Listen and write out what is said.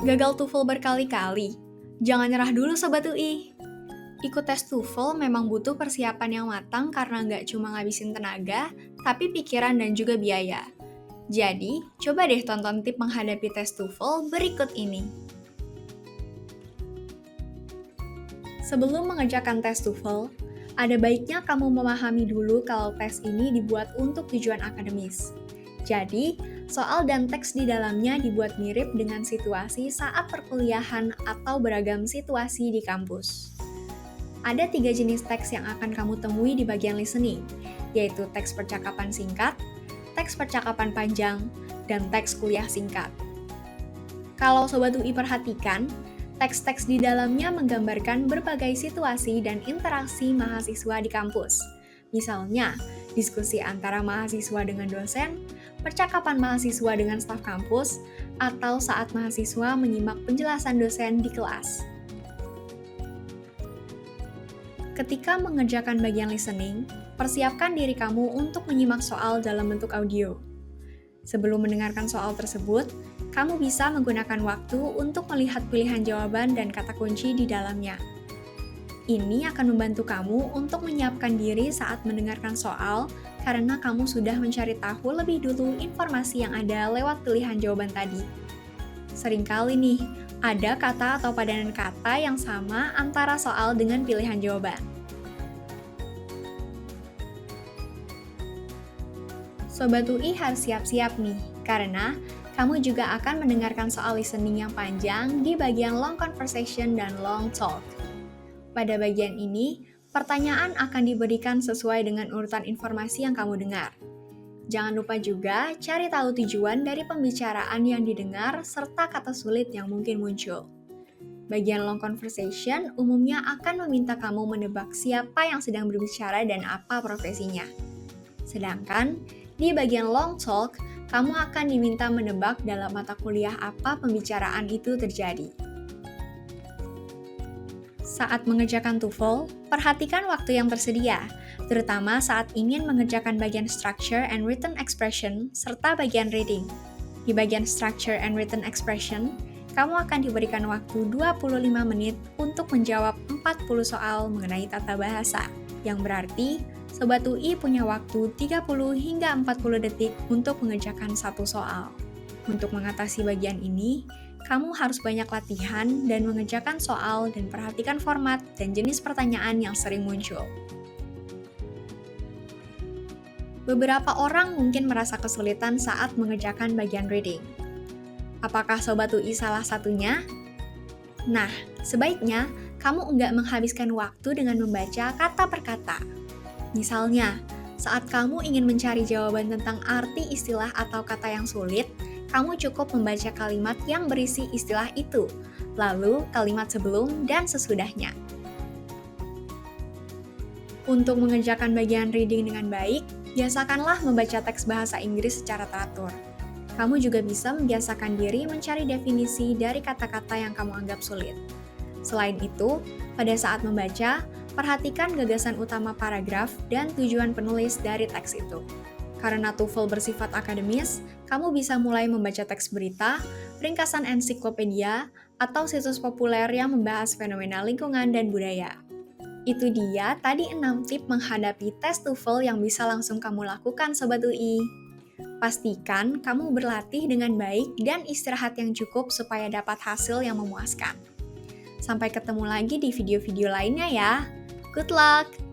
Gagal TOEFL berkali-kali? Jangan nyerah dulu Sobat UI. Ikut tes TOEFL memang butuh persiapan yang matang karena nggak cuma ngabisin tenaga, tapi pikiran dan juga biaya. Jadi, coba deh tonton tip menghadapi tes TOEFL berikut ini. Sebelum mengerjakan tes TOEFL, ada baiknya kamu memahami dulu kalau tes ini dibuat untuk tujuan akademis. Jadi, soal dan teks di dalamnya dibuat mirip dengan situasi saat perkuliahan atau beragam situasi di kampus. Ada 3 jenis teks yang akan kamu temui di bagian listening, yaitu teks percakapan singkat, teks percakapan panjang, dan teks kuliah singkat. Kalau Sobat UI perhatikan, teks-teks di dalamnya menggambarkan berbagai situasi dan interaksi mahasiswa di kampus. Misalnya, diskusi antara mahasiswa dengan dosen, percakapan mahasiswa dengan staf kampus, atau saat mahasiswa menyimak penjelasan dosen di kelas. Ketika mengerjakan bagian listening, persiapkan diri kamu untuk menyimak soal dalam bentuk audio. Sebelum mendengarkan soal tersebut, kamu bisa menggunakan waktu untuk melihat pilihan jawaban dan kata kunci di dalamnya. Ini akan membantu kamu untuk menyiapkan diri saat mendengarkan soal, karena kamu sudah mencari tahu lebih dulu informasi yang ada lewat pilihan jawaban tadi. Seringkali nih, ada kata atau padanan kata yang sama antara soal dengan pilihan jawaban. Sobat UI harus siap-siap nih, karena kamu juga akan mendengarkan soal listening yang panjang di bagian long conversation dan long talk. Pada bagian ini, pertanyaan akan diberikan sesuai dengan urutan informasi yang kamu dengar. Jangan lupa juga cari tahu tujuan dari pembicaraan yang didengar serta kata sulit yang mungkin muncul. Bagian long conversation umumnya akan meminta kamu menebak siapa yang sedang berbicara dan apa profesinya. Sedangkan, di bagian long talk, kamu akan diminta menebak dalam mata kuliah apa pembicaraan itu terjadi. Saat mengerjakan TOEFL, perhatikan waktu yang tersedia, terutama saat ingin mengerjakan bagian structure and written expression serta bagian reading. Di bagian structure and written expression, kamu akan diberikan waktu 25 menit untuk menjawab 40 soal mengenai tata bahasa, yang berarti Sobat UI punya waktu 30 hingga 40 detik untuk mengerjakan satu soal. Untuk mengatasi bagian ini, kamu harus banyak latihan dan mengerjakan soal dan perhatikan format dan jenis pertanyaan yang sering muncul. Beberapa orang mungkin merasa kesulitan saat mengerjakan bagian reading. Apakah Sobat UI salah satunya? Nah, sebaiknya kamu enggak menghabiskan waktu dengan membaca kata per kata. Misalnya, saat kamu ingin mencari jawaban tentang arti istilah atau kata yang sulit, kamu cukup membaca kalimat yang berisi istilah itu, lalu kalimat sebelum dan sesudahnya. Untuk mengerjakan bagian reading dengan baik, biasakanlah membaca teks bahasa Inggris secara teratur. Kamu juga bisa membiasakan diri mencari definisi dari kata-kata yang kamu anggap sulit. Selain itu, pada saat membaca, perhatikan gagasan utama paragraf dan tujuan penulis dari teks itu. Karena TOEFL bersifat akademis, kamu bisa mulai membaca teks berita, ringkasan ensiklopedia, atau situs populer yang membahas fenomena lingkungan dan budaya. Itu dia tadi 6 tip menghadapi tes TOEFL yang bisa langsung kamu lakukan Sobat UI. Pastikan kamu berlatih dengan baik dan istirahat yang cukup supaya dapat hasil yang memuaskan. Sampai ketemu lagi di video-video lainnya ya. Good luck!